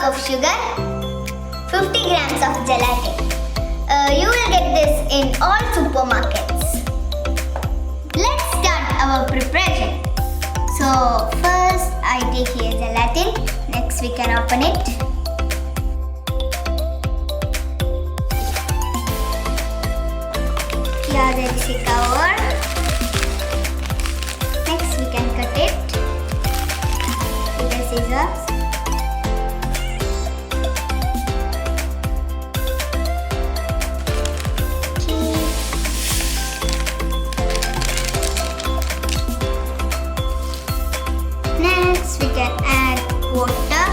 of sugar, 50 grams of gelatin. You will get this in all supermarkets. Let's start our preparation. So first I take here gelatin. Next we can open it. Here there is a cover. Next we can cut it with the scissors. Next we can add water.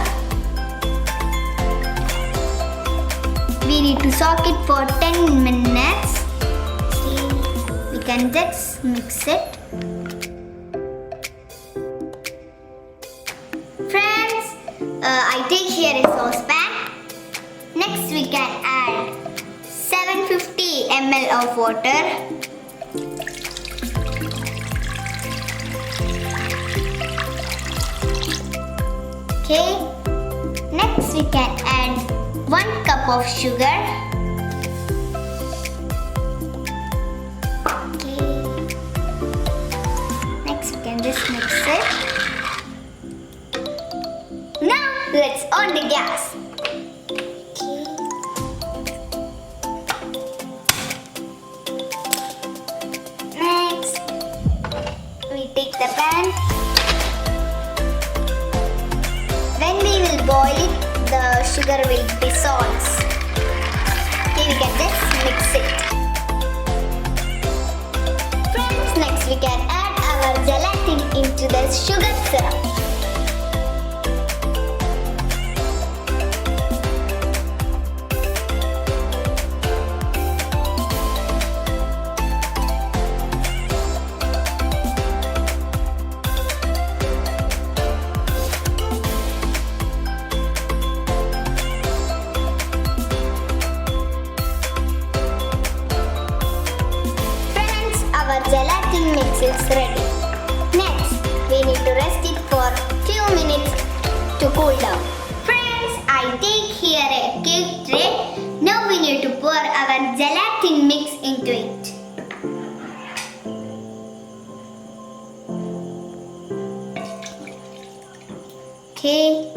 We need to soak it for 10 minutes. We can just mix it. Friends, I take here a saucepan. Next we can add 750 ml of water. Okay. Next we can add 1 cup of sugar. Okay. Next we can just mix it. Now let's on the gas. Okay. Next we take the pan. When we will boil it, the sugar will dissolve. Okay, we can just mix it. Friends, next we can add our gelatin into the sugar syrup. Our gelatin mix is ready. Next, we need to rest it for few minutes to cool down. Friends, I take here a cake tray. Now we need to pour our gelatin mix into it. Okay.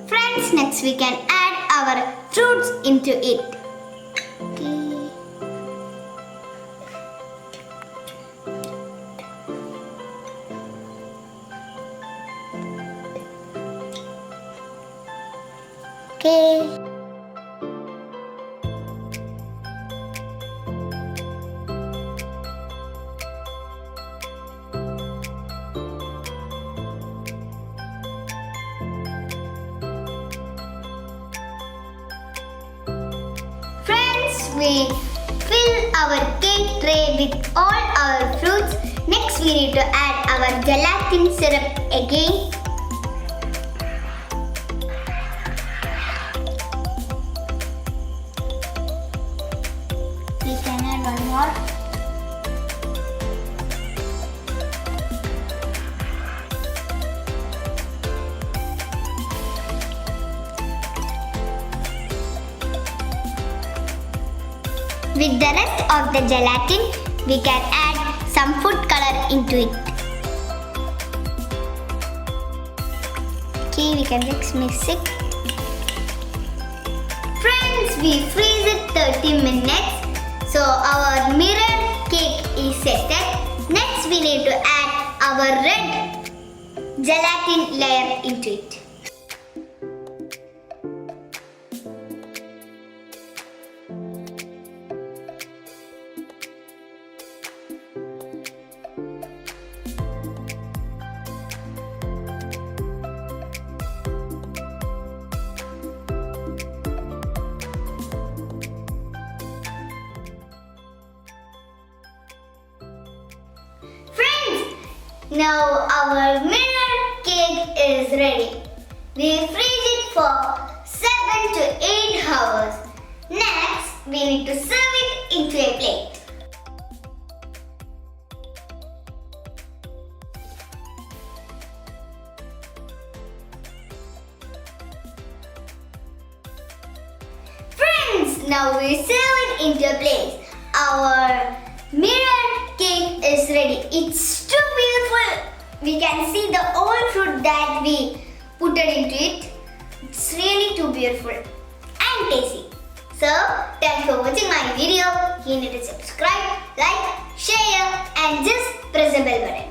Friends, next we can add our fruits into it. Okay. Okay. Friends, we fill our cake tray with all our fruits. Next, we need to add our gelatin syrup again. We can add one more. With the rest of the gelatin, we can add some food color into it. Okay, we can just mix it. Friends, we freeze it 30 minutes. So our mirror cake is set. Next we need to add our red gelatin layer into it. Now our mirror cake is ready. We freeze it for 7 to 8 hours. Next, we need to serve it into a plate. Now we serve it into place. Our mirror cake is ready. It's too beautiful. We can see the whole fruit that we put it into it. It's really too beautiful and tasty. So, thanks for watching my video. You need to subscribe, like, share and just press the bell button.